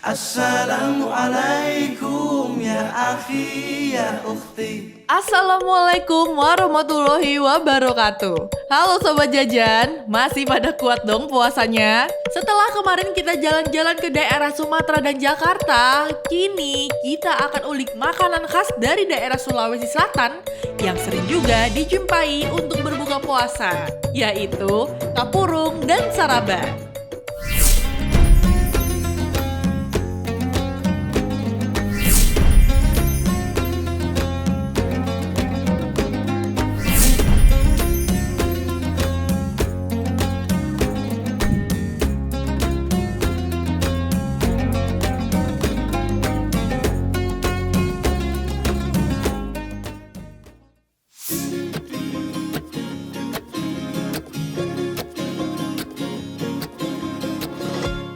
Assalamualaikum ya akhi ya ukhti. Assalamualaikum warahmatullahi wabarakatuh. Halo Sobat Jajan, masih pada kuat dong puasanya? Setelah kemarin kita jalan-jalan ke daerah Sumatera dan Jakarta, kini kita akan ulik makanan khas dari daerah Sulawesi Selatan yang sering juga dijumpai untuk berbuka puasa, yaitu kapurung dan saraba.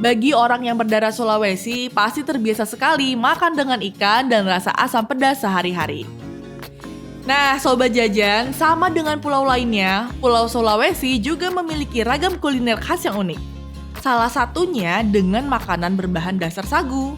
Bagi orang yang berdarah Sulawesi, pasti terbiasa sekali makan dengan ikan dan rasa asam pedas sehari-hari. Nah, Sobat Jajan, sama dengan pulau lainnya, Pulau Sulawesi juga memiliki ragam kuliner khas yang unik. Salah satunya dengan makanan berbahan dasar sagu.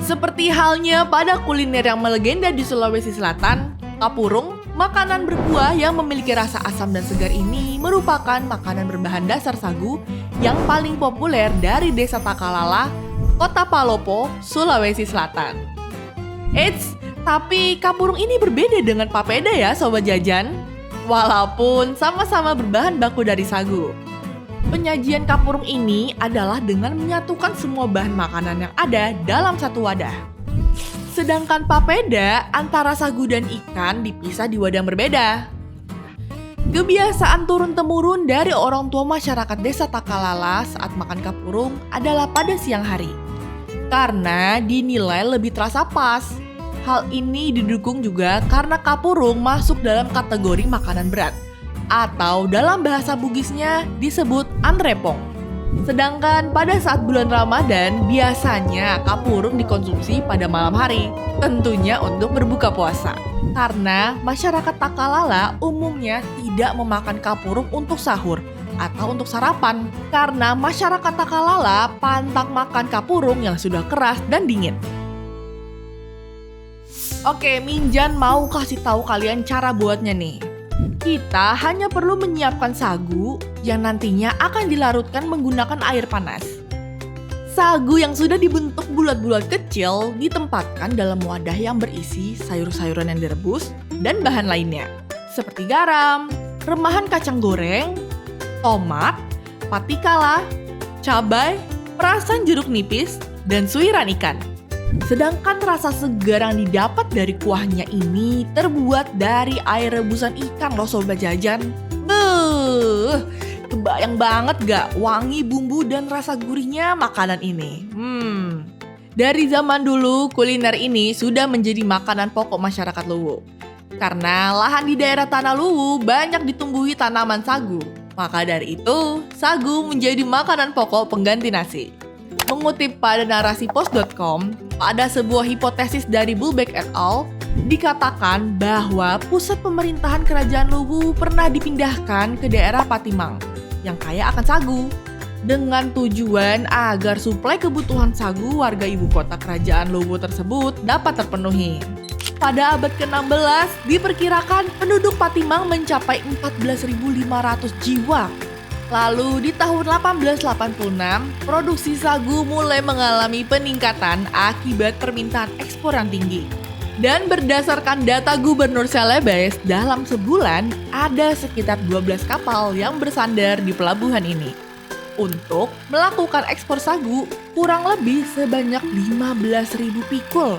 Seperti halnya pada kuliner yang melegenda di Sulawesi Selatan, kapurung, makanan berkuah yang memiliki rasa asam dan segar ini merupakan makanan berbahan dasar sagu yang paling populer dari Desa Takalala, Kota Palopo, Sulawesi Selatan. Eits, tapi kapurung ini berbeda dengan papeda ya Sobat Jajan. Walaupun sama-sama berbahan baku dari sagu. Penyajian kapurung ini adalah dengan menyatukan semua bahan makanan yang ada dalam satu wadah. Sedangkan papeda antara sagu dan ikan dipisah di wadah yang berbeda. Kebiasaan turun-temurun dari orang tua masyarakat Desa Takalala saat makan kapurung adalah pada siang hari. Karena dinilai lebih terasa pas. Hal ini didukung juga karena kapurung masuk dalam kategori makanan berat. Atau dalam bahasa Bugisnya disebut anrepong. Sedangkan pada saat bulan Ramadan, biasanya kapurung dikonsumsi pada malam hari, tentunya untuk berbuka puasa. Karena masyarakat Takalala umumnya tidak memakan kapurung untuk sahur atau untuk sarapan, karena masyarakat Takalala pantang makan kapurung yang sudah keras dan dingin. Oke, Minjan mau kasih tahu kalian cara buatnya nih. Kita hanya perlu menyiapkan sagu yang nantinya akan dilarutkan menggunakan air panas. Sagu yang sudah dibentuk bulat-bulat kecil ditempatkan dalam wadah yang berisi sayur-sayuran yang direbus dan bahan lainnya, seperti garam, remahan kacang goreng, tomat, patikala, cabai, perasan jeruk nipis, dan suiran ikan. Sedangkan rasa segar yang didapat dari kuahnya ini terbuat dari air rebusan ikan loh Sobat Jajan. Beuh, kebayang banget gak wangi bumbu dan rasa gurihnya makanan ini? Dari zaman dulu kuliner ini sudah menjadi makanan pokok masyarakat Luwu. Karena lahan di daerah Tanah Luwu banyak ditumbuhi tanaman sagu. Maka dari itu, sagu menjadi makanan pokok pengganti nasi. Mengutip pada narasipos.com, pada sebuah hipotesis dari Bulbeck et al., dikatakan bahwa pusat pemerintahan kerajaan Luwu pernah dipindahkan ke daerah Patimang yang kaya akan sagu, dengan tujuan agar suplai kebutuhan sagu warga ibu kota kerajaan Luwu tersebut dapat terpenuhi. Pada abad ke-16, diperkirakan penduduk Patimang mencapai 14.500 jiwa. Lalu di tahun 1886, produksi sagu mulai mengalami peningkatan akibat permintaan ekspor yang tinggi. Dan berdasarkan data Gubernur Celebes, dalam sebulan ada sekitar 12 kapal yang bersandar di pelabuhan ini. Untuk melakukan ekspor sagu kurang lebih sebanyak 15.000 pikul.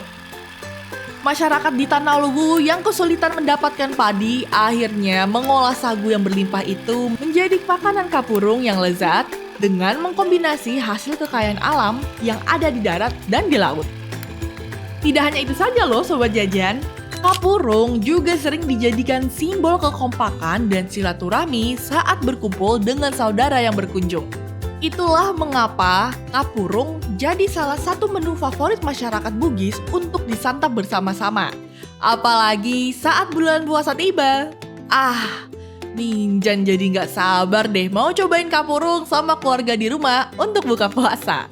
Masyarakat di Tanah Luwu yang kesulitan mendapatkan padi akhirnya mengolah sagu yang berlimpah itu menjadi makanan kapurung yang lezat dengan mengkombinasi hasil kekayaan alam yang ada di darat dan di laut. Tidak hanya itu saja loh Sobat Jajan, kapurung juga sering dijadikan simbol kekompakan dan silaturahmi saat berkumpul dengan saudara yang berkunjung. Itulah mengapa kapurung jadi salah satu menu favorit masyarakat Bugis untuk disantap bersama-sama. Apalagi saat bulan puasa tiba. Minjan jadi nggak sabar deh mau cobain kapurung sama keluarga di rumah untuk buka puasa.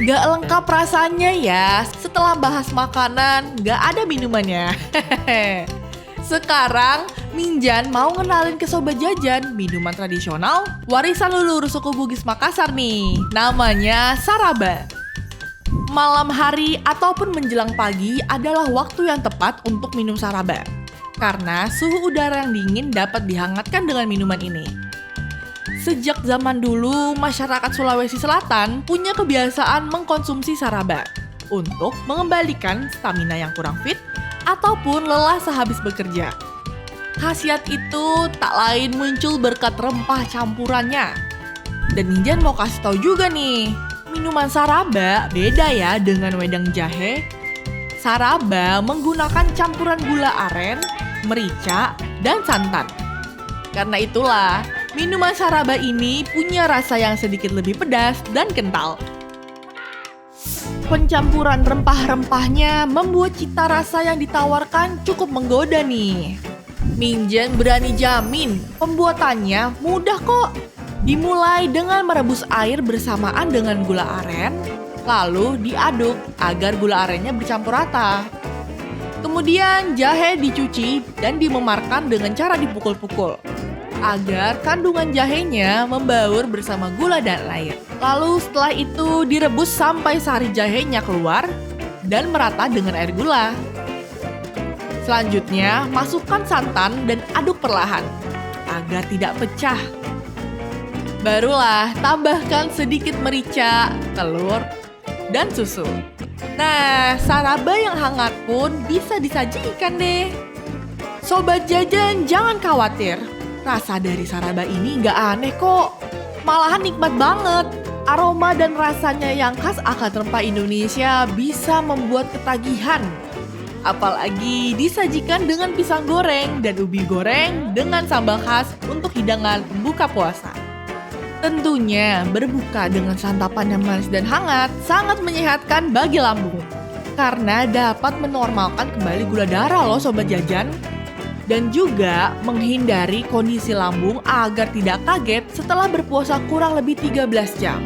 Gak lengkap rasanya ya, setelah bahas makanan, gak ada minumannya. Sekarang, Minjan mau ngenalin ke Sobat Jajan minuman tradisional warisan leluhur suku Bugis Makassar nih. Namanya Saraba. Malam hari ataupun menjelang pagi adalah waktu yang tepat untuk minum Saraba. Karena suhu udara yang dingin dapat dihangatkan dengan minuman ini. Sejak zaman dulu, masyarakat Sulawesi Selatan punya kebiasaan mengkonsumsi Saraba untuk mengembalikan stamina yang kurang fit ataupun lelah sehabis bekerja. Khasiat itu tak lain muncul berkat rempah campurannya. Dan Minjan mau kasih tahu juga nih, minuman Saraba beda ya dengan wedang jahe. Saraba menggunakan campuran gula aren, merica, dan santan. Karena itulah, minuman Saraba ini punya rasa yang sedikit lebih pedas dan kental. Pencampuran rempah-rempahnya membuat cita rasa yang ditawarkan cukup menggoda nih. Minjan berani jamin, pembuatannya mudah kok. Dimulai dengan merebus air bersamaan dengan gula aren, lalu diaduk agar gula arennya bercampur rata. Kemudian jahe dicuci dan dimemarkan dengan cara dipukul-pukul agar kandungan jahenya membaur bersama gula dan air. Lalu setelah itu direbus sampai sari jahenya keluar dan merata dengan air gula. Selanjutnya masukkan santan dan aduk perlahan agar tidak pecah. Barulah tambahkan sedikit merica, telur, dan susu. Nah, Saraba yang hangat pun bisa disajikan deh. Sobat Jajan jangan khawatir. Rasa dari Saraba ini gak aneh kok, malahan nikmat banget. Aroma dan rasanya yang khas akan rempah Indonesia bisa membuat ketagihan. Apalagi disajikan dengan pisang goreng dan ubi goreng dengan sambal khas untuk hidangan pembuka puasa. Tentunya berbuka dengan santapan yang manis dan hangat sangat menyehatkan bagi lambung. Karena dapat menormalkan kembali gula darah loh Sobat Jajan. Dan juga menghindari kondisi lambung agar tidak kaget setelah berpuasa kurang lebih 13 jam.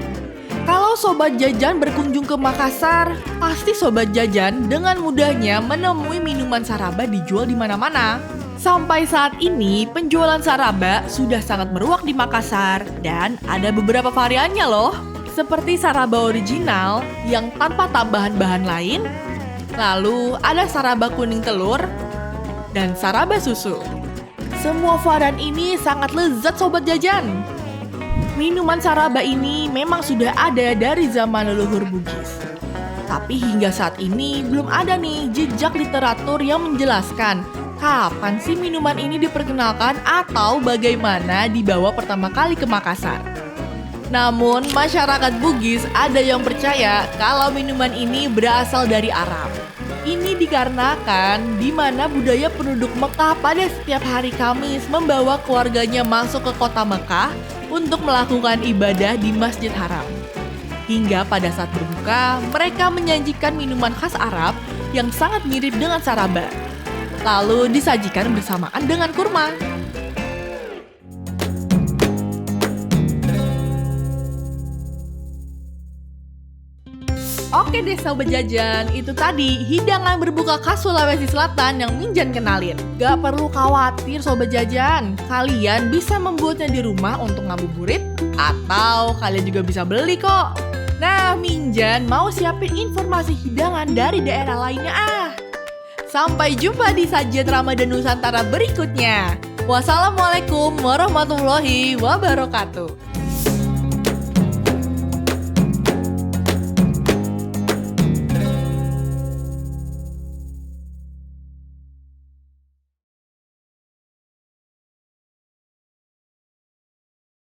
Kalau Sobat Jajan berkunjung ke Makassar, pasti Sobat Jajan dengan mudahnya menemui minuman Saraba dijual di mana-mana. Sampai saat ini, penjualan Saraba sudah sangat meruak di Makassar dan ada beberapa variannya loh. Seperti Saraba original yang tanpa tambahan bahan lain, lalu ada Saraba kuning telur, dan Saraba susu. Semua varian ini sangat lezat Sobat Jajan. Minuman Saraba ini memang sudah ada dari zaman leluhur Bugis. Tapi hingga saat ini belum ada nih jejak literatur yang menjelaskan kapan sih minuman ini diperkenalkan atau bagaimana dibawa pertama kali ke Makassar. Namun masyarakat Bugis ada yang percaya kalau minuman ini berasal dari Arab. Ini dikarenakan di mana budaya penduduk Mekah pada setiap hari Kamis membawa keluarganya masuk ke kota Mekah untuk melakukan ibadah di Masjid Haram. Hingga pada saat berbuka, mereka menyajikan minuman khas Arab yang sangat mirip dengan Saraba. Lalu disajikan bersamaan dengan kurma. Oke deh Sobat Jajan, itu tadi hidangan berbuka khas Sulawesi Selatan yang Minjan kenalin. Gak perlu khawatir Sobat Jajan, kalian bisa membuatnya di rumah untuk ngabuburit atau kalian juga bisa beli kok. Nah, Minjan mau siapin informasi hidangan dari daerah lainnya Sampai jumpa di sajian Ramadan Nusantara berikutnya. Wassalamualaikum warahmatullahi wabarakatuh.